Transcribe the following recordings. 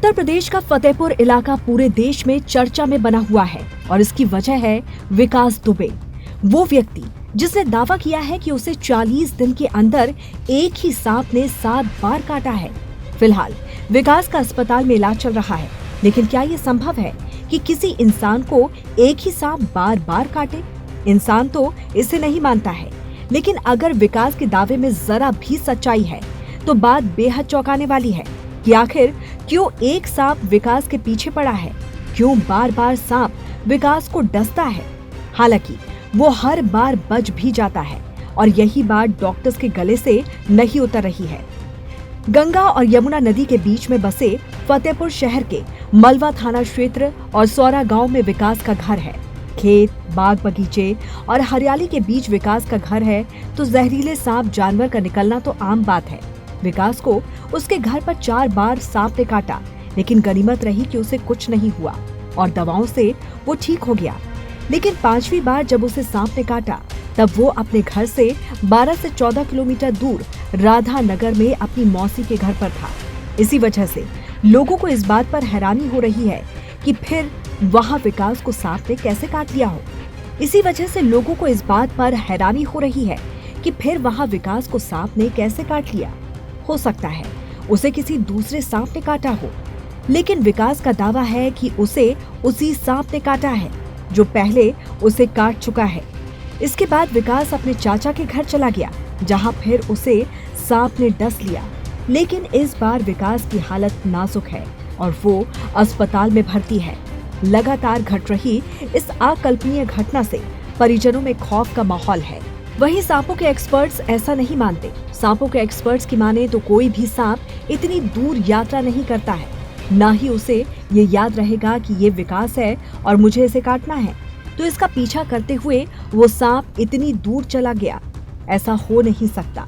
उत्तर प्रदेश का फतेहपुर इलाका पूरे देश में चर्चा में बना हुआ है और इसकी वजह है विकास दुबे, वो व्यक्ति जिसने दावा किया है कि उसे 40 दिन के अंदर एक ही सांप ने 7 बार काटा है। फिलहाल विकास का अस्पताल में इलाज चल रहा है, लेकिन क्या ये संभव है कि किसी इंसान को एक ही सांप बार बार काटे? इंसान तो इसे नहीं मानता है, लेकिन अगर विकास के दावे में जरा भी सच्चाई है तो बात बेहद चौंकाने वाली है कि आखिर क्यों एक सांप विकास के पीछे पड़ा है, क्यों बार बार सांप विकास को डसता है। हालांकि वो हर बार बच भी जाता है और यही बात डॉक्टर्स के गले से नहीं उतर रही है। गंगा और यमुना नदी के बीच में बसे फतेहपुर शहर के मलवा थाना क्षेत्र और सौरा गांव में विकास का घर है। खेत, बाग बगीचे और हरियाली के बीच विकास का घर है, तो जहरीले सांप जानवर का निकलना तो आम बात है। विकास को उसके घर पर 4 बार सांप ने काटा, लेकिन गनीमत रही कि उसे कुछ नहीं हुआ और दवाओं से वो ठीक हो गया। लेकिन 5वीं बार जब उसे सांप ने काटा, तब वो अपने घर से 12 से 14 किलोमीटर दूर राधा नगर में अपनी मौसी के घर पर था। इसी वजह से लोगों को इस बात पर हैरानी हो रही है कि फिर वहां विकास को सांप ने कैसे काट लिया हो। इसी वजह से लोगों को इस बात पर हैरानी हो रही है कि फिर वहां विकास को सांप ने कैसे काट लिया। हो सकता है उसे किसी दूसरे सांप ने काटा हो, लेकिन विकास का दावा है कि उसे उसी सांप ने काटा है जो पहले उसे काट चुका है। इसके बाद विकास अपने चाचा के घर चला गया, जहां फिर उसे सांप ने डस लिया। लेकिन इस बार विकास की हालत नाजुक है और वो अस्पताल में भर्ती है। लगातार घट रही इस अकल्पनीय घटना से परिजनों में खौफ का माहौल है। वहीं सांपों के एक्सपर्ट्स ऐसा नहीं मानते। सांपों के एक्सपर्ट्स की माने तो कोई भी सांप इतनी दूर यात्रा नहीं करता है, ना ही उसे ये याद रहेगा कि ये विकास है और मुझे इसे काटना है, तो इसका पीछा करते हुए वो सांप इतनी दूर चला गया। ऐसा हो नहीं सकता।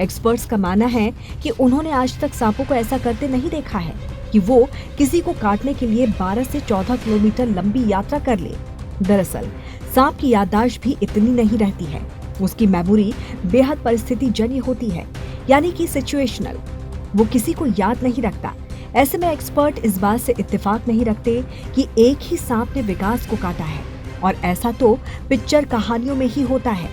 एक्सपर्ट्स का मानना है कि उन्होंने आज तक सांपों को ऐसा करते नहीं देखा है कि वो किसी को काटने के लिए 12 से 14 किलोमीटर लंबी यात्रा कर ले। दरअसल सांप की याददाश्त भी इतनी नहीं रहती है, उसकी मेमोरी बेहद परिस्थिति जन्य होती है, यानी कि सिचुएशनल। वो किसी को याद नहीं रखता। ऐसे में एक्सपर्ट इस बात से इत्तेफाक नहीं रखते कि एक ही सांप ने विकास को काटा है, और ऐसा तो पिक्चर कहानियों में ही होता है।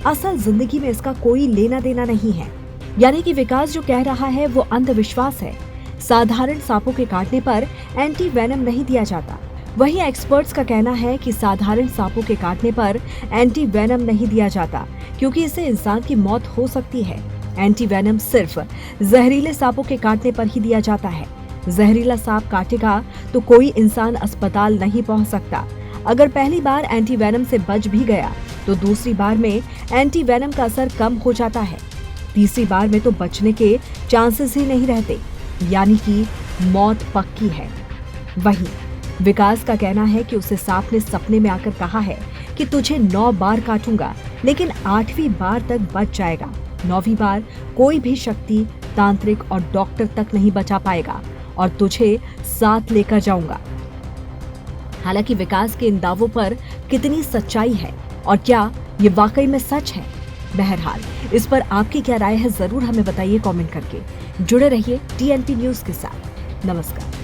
असल जिंदगी में इसका कोई लेना देना नहीं है। यानी कि विकास जो कह रहा है वो अंधविश्वास है। साधारण सांपों के काटने पर एंटी वेनम नहीं दिया जाता। वहीं एक्सपर्ट्स का कहना है कि साधारण सांपों के काटने पर एंटी वेनम नहीं दिया जाता, क्योंकि इससे इंसान की मौत हो सकती है। एंटी वेनम सिर्फ जहरीले सांपों के काटने पर ही दिया जाता है। जहरीला सांप काटेगा तो कोई इंसान अस्पताल नहीं पहुंच सकता। अगर पहली बार एंटी वेनम से बच भी गया तो दूसरी बार में एंटी वेनम का असर कम हो जाता है। तीसरी बार में तो बचने के चांसेस ही नहीं रहते, यानी कि मौत पक्की है। वहीं विकास का कहना है कि उसे सांप ने सपने में आकर कहा है कि तुझे 9 बार काटूंगा, लेकिन 8वीं बार तक बच जाएगा। 9वीं बार कोई भी शक्ति, तांत्रिक और डॉक्टर तक नहीं बचा पाएगा और तुझे साथ लेकर जाऊंगा। हालांकि विकास के इन दावों पर कितनी सच्चाई है और क्या ये वाकई में सच है? बहरहाल इस पर आपकी क्या राय है, जरूर हमें बताइए कमेंट करके। जुड़े रहिए TNP न्यूज के साथ। नमस्कार।